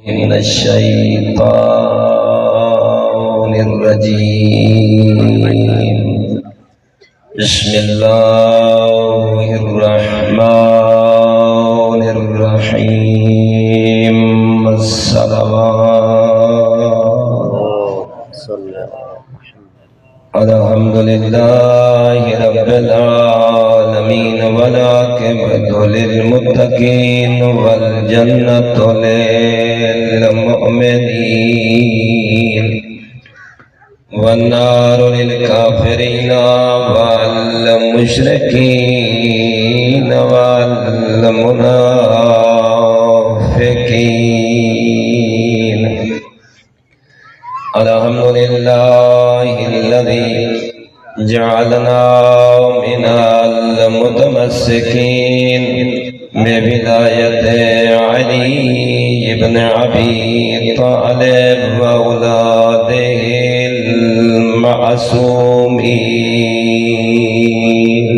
من الشيطان الرجيم بسم الله الرحمن الرحيم الصلوات الحمد لله رب العالمين والعاقبة للمتقين والجنة للمؤمنين والنار للكافرين والمشركين والمنافقين. الحمد لله الذي جعلنا من المتمسكين ببداية علي بن أبي طالب وأولاده المعصومين.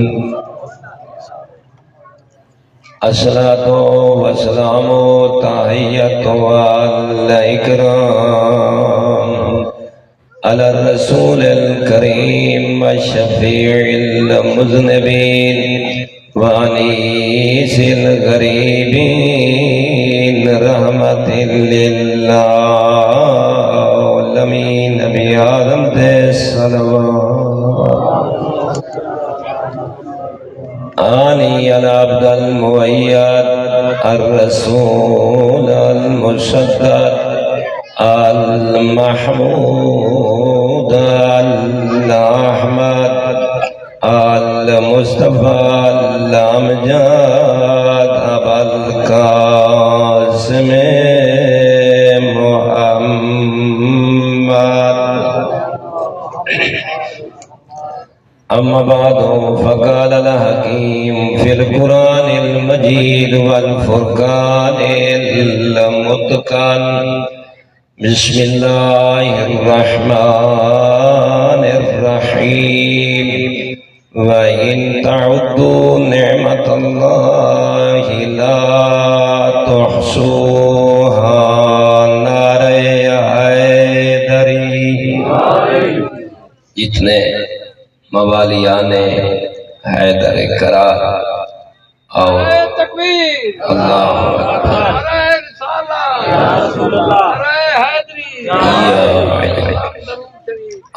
الصلاة والسلام تحية والإكرام على الرسول الكريم الشفيع المذنبين وأنيس الغريبين رحمة للعالمين نبي آدم دے صلوات آني العبد المؤيد الرسول المشدد المحمود الأحمد المصطفى الأمجد أبا القاسم محمد. أما بعد فقال الحكيم في القرآن المجيد والفرقان المتقن بسم الله الرحمن الرحيم وإن تعدوا نعمة الله لا تحصوها نار حیدری. جتنے موالیان حیدر کرار اور اللہ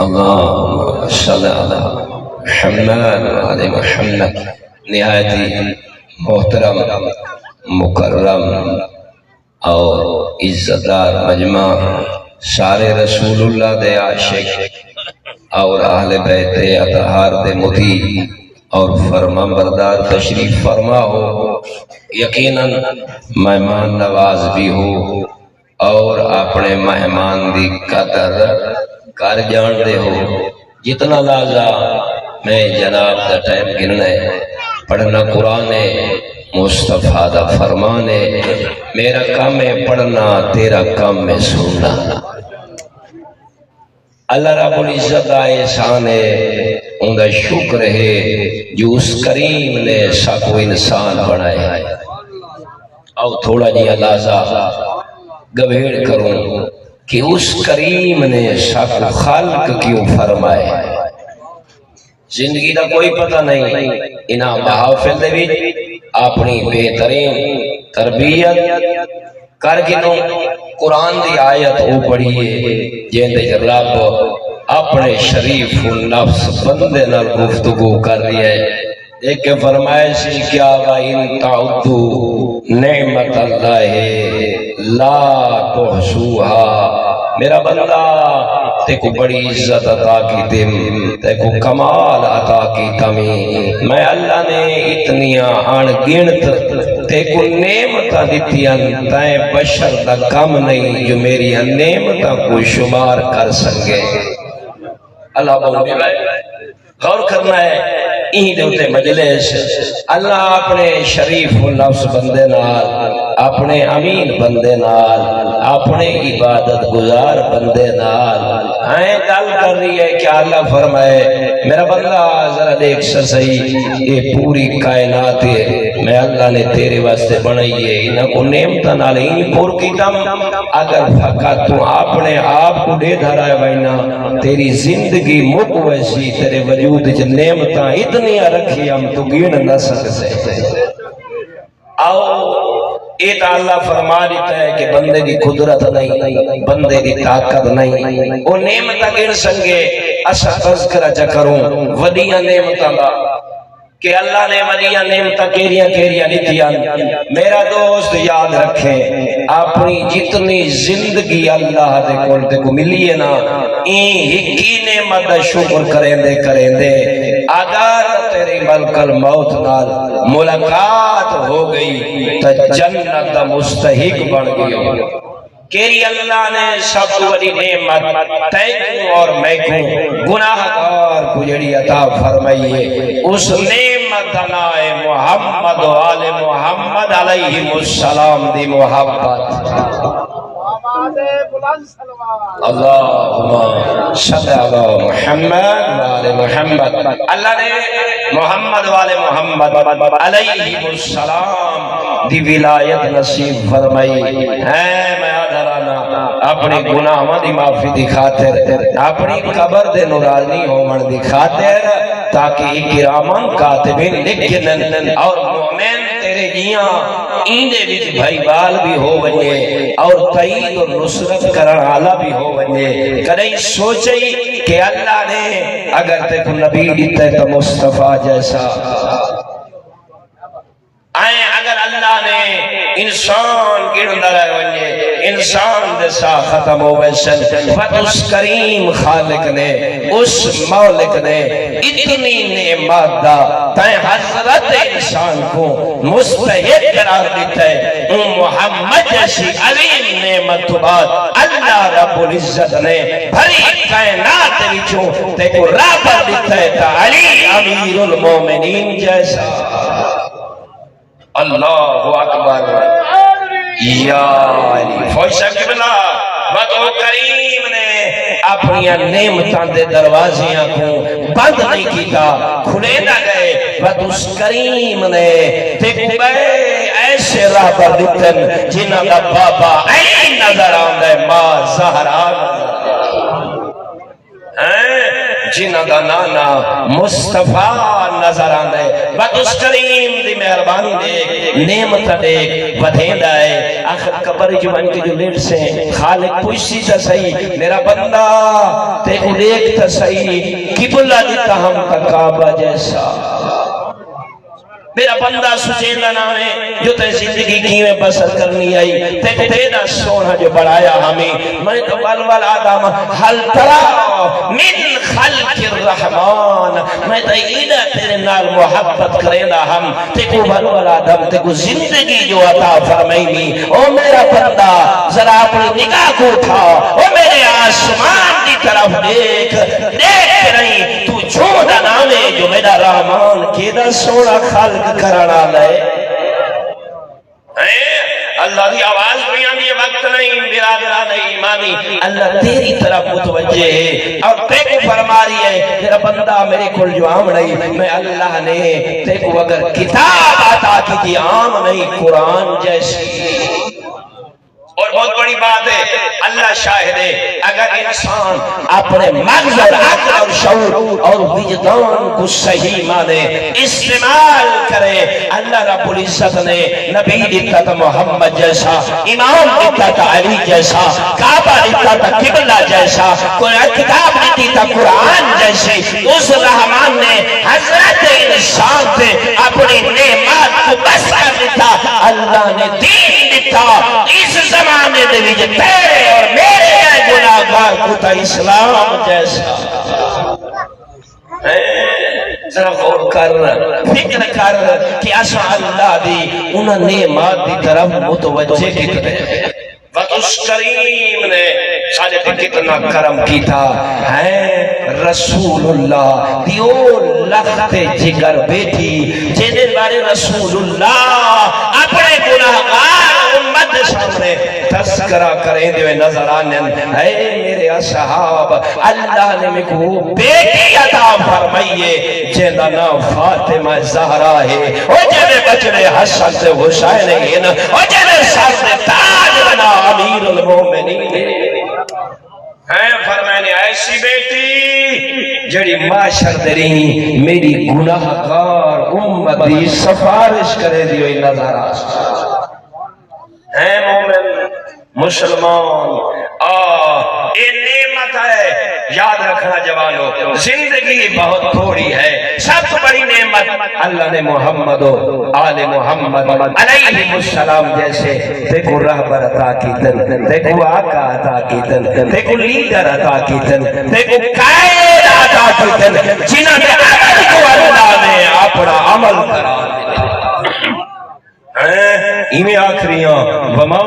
اللهم صل على محمد وعلى محمد. نہایت محترم مکرم اور عزتدار مجمع سارے رسول اللہ دے عاشق اور اہل بیت اطہار دے مطیع اور فرما بردار تشریف فرما ہو. یقیناً مہمان نواز بھی ہو اور اپنے مہمان دی قدر کر جان دے ہو. جتنا لازا میں جناب دا ٹائم گننا ہے پڑھنا قرآن ہے مصطفیٰ دا فرمان ہے. میرا کام ہے پڑھنا تیرا کام ہے سننا. اللہ رب العزت کا احسان ہے ان کا شکر ہے جو اس کریم نے ساکو انسان بنایا ہے. اور تھوڑا جی لازا گویڑ کروں کہ اس کریم نے ساکو خالق کیوں فرمائے. زندگی کا کوئی پتہ نہیں انہاں محافل دے وچ اپنی بہترین تربیت کر کے قرآن دی آیت او پڑھیے جن دے رب اپنے شریف النفس بندے نال گفتگو کر رہی ہے. ایک فرمائش کیا وَإِن تَعُدُّوا نِعْمَتَ اللَّهِ لَا تُحْصُوهَا. میرا بندہ تے کو بڑی عزت عطا کی تم تے کو کمال عطا کی تمی. میں اللہ نے اتنیاں انگنت تے کو نعمتاں دتیاں تے بشر دا کم نہیں جو میری نعمتاں کو شمار کر سکے. اللہ بولے غور کرنا ہے این دے اتے مجلس اللہ اپنے شریف النفس بندے نال اپنے امین بندے نال اپنے عبادت گزار بندے نال گل کر رہی ہے کہ اللہ فرمائے میرا بندہ ذرا دیکھ صحیح یہ پوری کائنات ہے میں اللہ نے تیرے واسطے بنائی ہے انہاں کو نعمتاں نال ہی پور کیتا اگر فقط تو اپنے آپ کو دے دھرائے وینا تیری زندگی مک ویسی تیرے وجود وچ نعمتاں اتنی رکھی ہم تو گن نہ سکتے آؤ یہ تو اللہ فرما دیتا ہے کہ بندے کی قدرت نہیں بندے کی طاقت نہیں وہ نعمت گن سنگے اسا تذکرہ چا کروں ودیاں نعمتاں دا کہ اللہ نے ودیاں نعمتاں کیریاں دیتیاں میرا دوست یاد رکھیں اپنی جتنی زندگی اللہ دے کول تے کو ملی ہے نا این ہکی نعمت دا شکر کریں دے اگر تیری ملک الموت نال ملاقات ہو گئی تو جنت دا مستحق بن گئی کیری اللہ نے سب بڑی نعمت تیکوں اور میکوں گناہگار کو جڑی عطا فرمائی ہے اس نعمت نائے محمد و آل محمد علیہ السلام دی محبت اللہم صلی علی محمد و آل محمد اللہ نے محمد و آل محمد علیہ السلام دی ولایت نصیب فرمائی ہے میں اپنی گناہوں دی معافی دی خاطر اپنی قبر دے نورانی ہومن دی خاطر تاکہ اکراماً کاتبین لکھنن اور مومن تیرے جیاں ایندے وچ بھائی بال بھی ہو ونجے اور تائید اور نصرت کرن آلہ بھی ہو ونجے کدیں سوچئی کہ اللہ نے اگر تے کو نبی دیتا ہے تو مصطفیٰ جیسا آئیں اگر اللہ نے انسان گردہ رہے ونجے انسان دسا ختم ہو ویسن اس کریم خالق نے اس مولک نے اتنی نعمت دا تائیں حضرت انسان کو مستحق قرار دیتا ہے محمد جیسی عظیم نعمت بعد اللہ رب العزت نے بھری کائنات وچوں تے کو رابر دیتا ہے تا علی امیر المومنین جیسا اللہ اکبر یا علی فوشہ قبلہ بدو کریم نے اپنی نعمتان دے دروازیاں کو بند نہیں کیتا کھلے نہ گئے بدو کریم نے تکبے ایسے راہ پر دیتن جنہ کا بابا این نظر آندے ماں زہران جنہ دا نانا مصطفیٰ نظر آندے بدس کریم دی مہربانی دے نعمت دے بدھین دائے آخر قبر جوان کے جو لیٹ سے خالق پوچھتی تا صحیح میرا بندہ تے کو دیکھ تا صحیح قبلہ دیتا ہم تا کعبہ جیسا میرا بندہ سچیدہ نامے جو تے زندگی کی میں بسر کرنی آئی تے تیدہ سونا جو بڑھایا ہمیں میں تو والوال آدم حل ترا من خلق الرحمن میں تو ایدہ تیرے نال محبت کرینا ہم تے کو والوال آدم تے کو زندگی جو عطا فرمائنی او میرا بندہ ذرا اپنی نگاہ کو اٹھا او میرے آسمان دی طرف دیکھ رہی تو چھوڑا نامے جو میرا رحمان کیدہ سونا خلق کرانا لے اللہ دی آواز بھی آنی وقت نہیں برادرہ نہیں ایمانی اللہ تیری طرف متوجہ ہے اور تے کو فرما رہی ہے میرا بندہ میرے کل جو عام نہیں میں اللہ نے تے کو اگر کتاب آتا کی تھی عام نہیں قرآن جیسی اور بہت بڑی بات ہے اللہ شاہد ہے اگر انسان اپنے مغز اور عقل اور شعور اور وجدان کو صحیح مانے استعمال کرے اللہ رب العزت نے نبی دیتا تھا محمد جیسا امام دیتا تھا علی جیسا کعبہ دیتا تھا قبلہ جیسا کتاب دیتی تھا قرآن جیسے اس رحمان نے حضرت انسان سے اپنی نعمت کو بس کر دیتا اللہ نے دین دیتا اس زمانے دے وچ تیرے اور میرے گناہگار کو تا اسلام جیسا ذرا غور کر فکر کر کہ اسا اللہ دی انہاں نعمت دی طرف متوجہ کتنے اس کریم نے ساجے پہ کتنا کرم کیتا ہے رسول اللہ دیو لخت جگر بیٹھی جنہیں بارے رسول اللہ اپنے گناہگار دے سامنے تذکرہ کریں دے نظر آنے اے میرے اصحاب اللہ نے میں کو بیٹی عطا فرمائیے جیدہ نام فاطمہ زہرا ہے او جیدے بچڑے حسن سے حسین ہیں او جیدے سر سے تاج بنا امیر المومنین فرمائنے ایسی بیٹی جڑی معاشر دری میری گناہ کار امتی سفارش کرے دیوئی نظر ہے مومن مسلمان یہ نعمت ہے یاد رکھنا جوانو زندگی بہت تھوڑی ہے سب بڑی نعمت اللہ نے محمد و آل محمد علیہ السلام جیسے دیکھو رہبر عطا کی تن دیکھو آقا عطا کی تن دیکھو لیڈر عطا کی تن دیکھو قائد عطا کی تن جنہوں نے عمل کو اللہ نے اپنا عمل کرا ایمیں آخریاں وما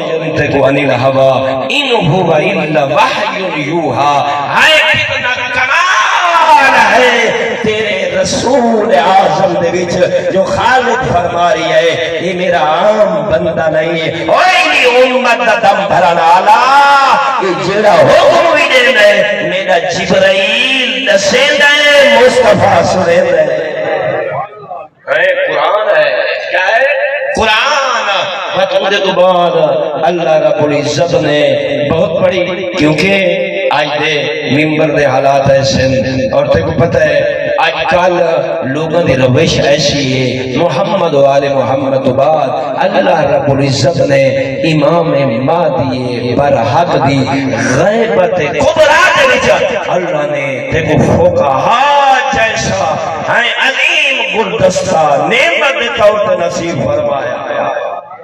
ينطق عن الهوى ان هو الا وحی یوحا ہائے کتنا کمال ہے تیرے رسول اعظم دے وچ جو خالق فرما رہی ہے یہ میرا عام بندہ نہیں ہے اوئے امت دا دم بھرن والا یہ جڑا حکم بھی دیندا ہے میرا جبرائیل دسیندا ہے مصطفی سنیندا ہے قرآن ہے کیا ہے قرآن بطور تو بعد اللہ رب العزت نے بہت بڑی کیونکہ آج دے ممبر دے حالات ایسے اور تے کو پتہ ہے آج کل لوگوں دی روش ایسی ہے محمد و آل محمد تو بعد اللہ رب العزت نے امام مہدی برحق دی غیبت کبرا دے وچ اللہ نے تے کو فقہا جیسا ہے عظیم گلدستہ نعمت طور نصیب فرمایا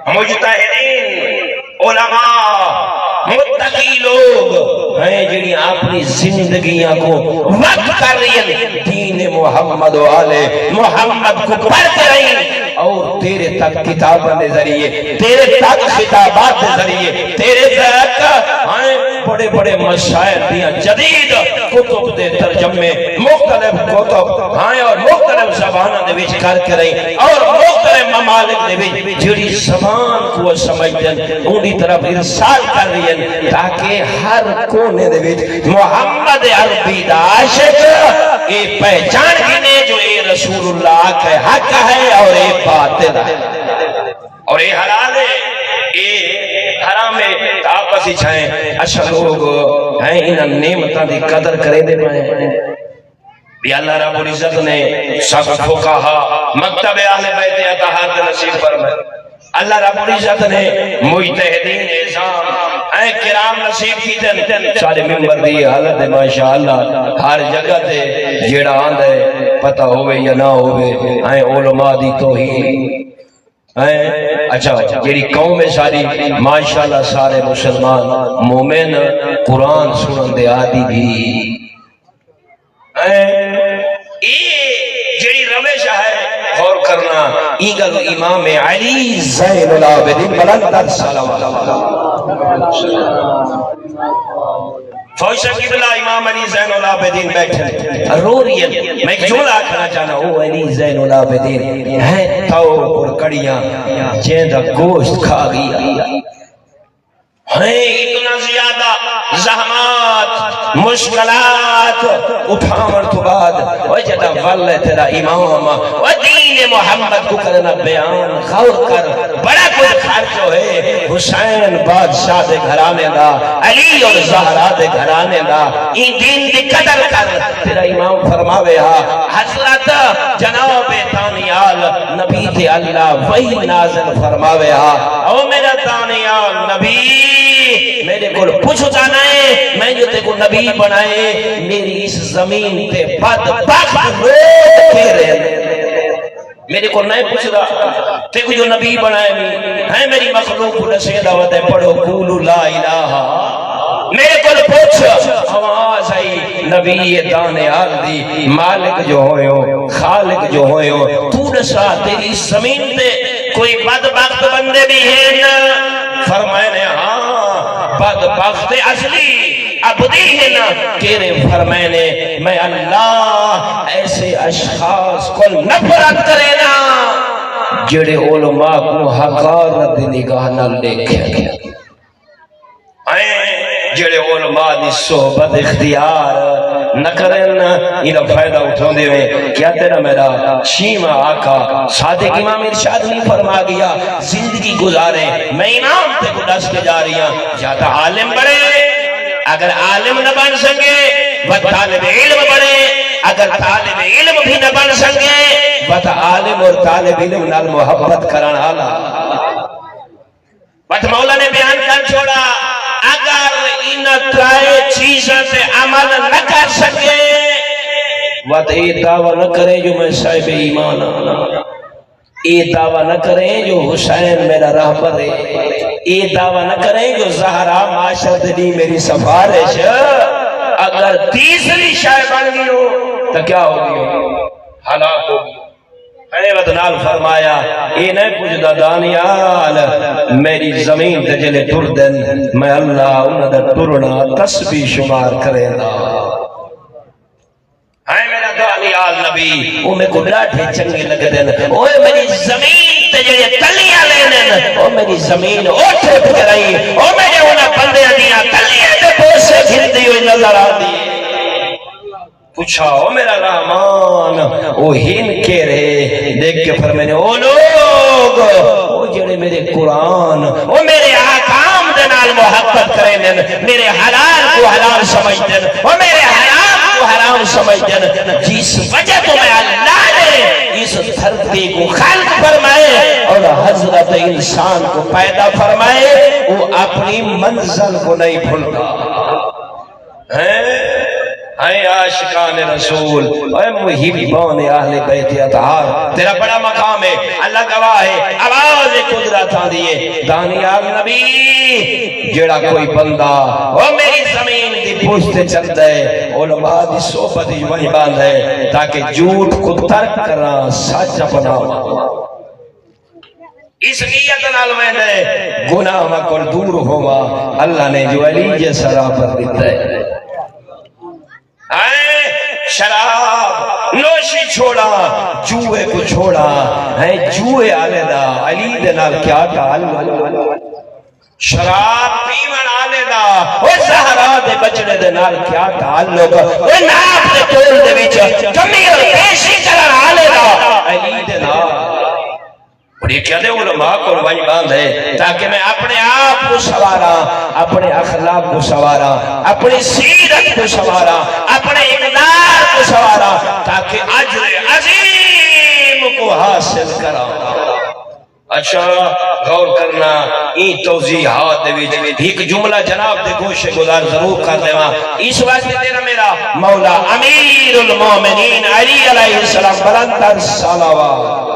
مجتہدین علماء متقی لوگ ہیں جنہی اپنی زندگیاں کو وقت کر رہی ہیں دین محمد و آل محمد کو پڑھتے رہی ہیں اور تیرے تک کتابوں کے ذریعے تیرے تک خطابات کے ذریعے تیرے تک بڑے بڑے مشاہد دیا جدید کتب دے ترجمے مختلف کتب اور مختلف زبانوں دے وچ کر کے رہی اور مختلف ممالک دے وچ جڑی زبان کو سمجھدے انہی طرف ارسال کر رہی ہیں تاکہ ہر کونے دے وچ محمد عربی دا عاشق یہ پہچان گنے جو یہ رسول اللہ کا حق ہے اور یہ باطل ہے اور یہ حلال ہے یہ حرام ہے آپس ہی چھائیں اچھا لوگ ہیں انہاں نعمتاں دی قدر کرے دے پائیں بھی اللہ رب العزت نے سب فقہا مکتب اہل بیت اطہار نصیب فرمائے اللہ رب العزت نے مجتہدین نظام اے کرام نصیب کی تن سارے ممبر دی حالت ہے ماشاءاللہ ہر جگہ تے جیڑا آند ہے پتہ ہوئے یا نہ ہوئے اے علماء دی توہین اچھا جیڑی قوم ہے ساری ماشاءاللہ سارے مسلمان مومن قرآن سنن دے آدھی بھی جیڑی روش ہے غور کرنا ایگل امام علی زین العابدین بلند صلوات فوج صاحب کی بلا امام علی زین العابدین بیٹھے رو رہی ہے میں کیوں لاکھنا چاہنا او علی زین العابدین ہے تاؤ اور کڑیاں جیندہ گوشت کھا گیا ہیں اتنا زیادہ زحمات مشکلات اٹھاور تو بعد وجدہ واللہ تیرا امام و دین محمد کو کرنا بیان غور کر بڑا کوئی خرچو ہے حسین بادشاہ دے گھرانے دا علی اور زہرہ دے گھرانے دا این دین دی قدر کر تیرا امام فرماوے ہا حضرت جناب تانیال نبی تے اللہ وہی نازل فرماوے ہا او میرا تانیال نبی میرے کو پوچھو جانا ہے میں جو تے کو نبی بنائے میری اس زمین تے بدبخت لوگ کے رہے میرے کو نہیں پوچھ رہا تے کو جو نبی بنائے ہے میری مخلوق کو نشے دعوت ہے پڑھو قولوا لا الہ میرے کو پوچھ آواز آئی نبی دانیال دی مالک جو ہوئے ہو خالق جو ہوئے ہو تو نشا تیری زمین تے کوئی بدبخت بندے بھی ہیں نا فرمائے نے ہاں بدبخت اصلی ابدی ہے نا تیرے فرمانے میں اللہ ایسے اشخاص کو نفرت کرے نا جڑے علماء کو حقارت دی نگاہ نہ دیکھے گیا، جڑے علماء دی صحبت اختیار نہ کرن، انہاں فائدہ اٹھاندے ہوئے کیا تیرا میرا شیما آقا صادق امام ارشاد نہیں فرما گیا زندگی گزارے میں امام تے کو دس کے جا رہی ہوں، یا تا عالم بڑے اگر عالم نہ بن سکے وہ طالب علم بڑے، اگر طالب علم بھی نہ بن سکے وہ عالم اور طالب علم نال محبت کرن والا۔ بس مولا نے بیان کر چھوڑا اگر ان ترائے چیزوں سے عمل نہ کر سکے وقت یہ دعویٰ نہ کریں جو میں صاحب ایمان آنا، یہ دعویٰ نہ کریں جو حسین میرا رہبر ہے، یہ دعویٰ نہ کریں جو زہرا معاشرت دی میری سفارش، اگر تیسری شے بن گئی ہو تو کیا ہوگی؟ ہلاک ہوگی۔ حیوت نال فرمایا اے نہیں پوچھدا دانیال میری زمین تے جلے ٹر دن میں اللہ انہاں دا ٹرنا تسبیح شمار کرے گا۔ ہے میرا دانیال نبی او میں کو ڈاٹھے چنگے لگ دن، اوے میری زمین تے جلے تلیاں لینن، او میری زمین اوٹھے پھرائی، او میرے انہاں بندیاں دیاں تلیاں تے بوسے گھرتی ہوئی نظر آتی۔ پوچھا او میرا رحمان او ہن کے رہے دیکھ کے فرمینے او لوگ او جڑے میرے قرآن او میرے آقام دنال محبت کریں دن، میرے حلال کو حلال سمجھ دن، او میرے حرام کو حرام سمجھ دن، جس وجہ تو میں اللہ نے اس دھرتی کو خلق فرمائے اور حضرت انسان کو پیدا فرمائے وہ اپنی منزل کو نہیں بھولتا ہے۔ اے عاشقان رسول، اے محبان اہل بیت اطہار، تیرا بڑا مقام ہے، اللہ گواہ ہے، آواز قدرت دیئے دانیال نبی جڑا کوئی بندہ وہ میری زمین دی پوچھتے چلتا ہے علماء دی صحبت وہی باندھ ہے تاکہ جھوٹ کو ترک کرنا سچ اپنا اس نیت نال میں نے گناہ کو دور ہوا، اللہ نے جو علی جیسا راہ پر دیتا ہے۔ شراب نوشی چھوڑا، جوئے کو چھوڑا، جوئے آلے دا علی دنال کیا تعلق، شراب پیمن آلے دا وہ زہرا دے بچنے دنال کیا تعلق، وہ ناپ دے تول دے بیچ کمی اور پیشی کرن آلے دا علی دنال۔ اور یہ کیا دے علماء کو وہی باندھ ہے تاکہ میں اپنے آپ کو سوارا، اپنے اخلاق کو سوارا، اپنی سیرت کو سوارا، اپنے اقدار کو سوارا تاکہ اجر عظیم کو حاصل کرا۔ اچھا غور کرنا این توضیحات دے وچ ایک جملہ جناب دے گوشے گزار ضرور کر دیواں، اس واسطے تیرا میرا مولا امیر المومنین علی علیہ السلام بلندر صلوات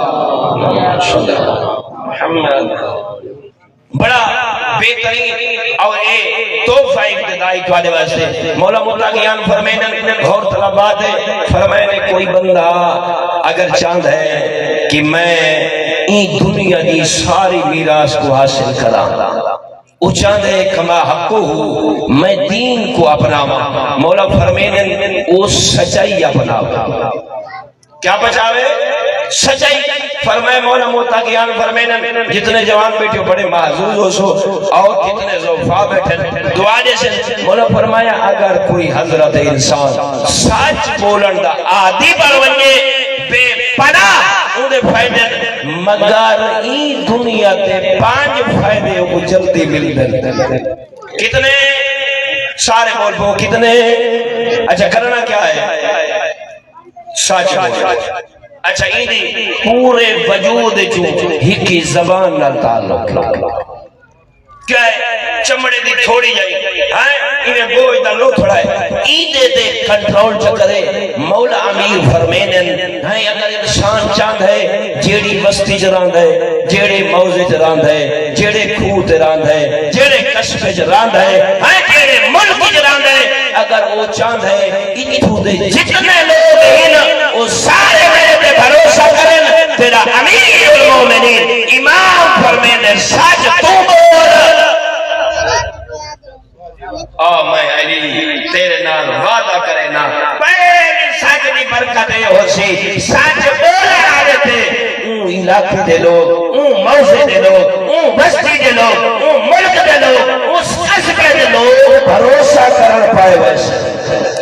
محمد بڑا بہترین اور ایک تحفہ ابتدائی والے واسطے مولا مطلقیان فرمائنے غور طلبات ہے، فرمائنے کوئی بندہ اگر چاند ہے کہ میں این دنیا دی ساری میراث کو حاصل کرا، وہ چاند ہے کما حق ہو میں دین کو اپناواں، مولا فرمائنے وہ سچائی اپناواں، کیا بچاوے؟ سچائی۔ فرمائے مولا متقیان فرمائے جتنے جوان بیٹھے بڑے محظوظ ہو سو اور جتنے زوفا بیٹھے دعا جیسے مولا فرمایا اگر کوئی حضرت انسان سچ بولن دا عادی بن ونجے بے پناہ اودے فائدے مگر این دنیا تے 5 فائدے کو جلدی مل دے۔ کتنے؟ سارے بول پو کتنے؟ اچھا کرنا کیا ہے؟ سچ بولنا۔ اچھا ایدی پورے وجود جو ہکی زبان نہ تعلق کیا ہے؟ چمڑے دی تھوڑی جائی انہیں بوجھ دا لو تھوڑا ہے ایدے دے کنٹرول چکرے مولا امیر فرمینن اگر انسان چاند ہے جیڑی بستی جراند ہے، جیڑے موزے جراند ہے، جیڑے کھو جراند ہے، جیڑے قصبے جراند ہے، جیڑے ملک جراند ہے، اگر وہ چاند ہے اتھو دے جتنے لوگ ہیں وہ سارے میرے پہ بھروسہ کریں تیرا امیر المومنین امام فرمین سچ تو بول میں علی تیرے نال وعدہ کرے نا پہلی سچ دی برکت ہو سی سچ بولے آرے تھے اون علاقے دے لوگ، اون موضع دے لوگ، اون بستی دے لوگ، اون ملک دے لوگ، اس قصبے دے لوگ بھروسہ کرن پائے ویسے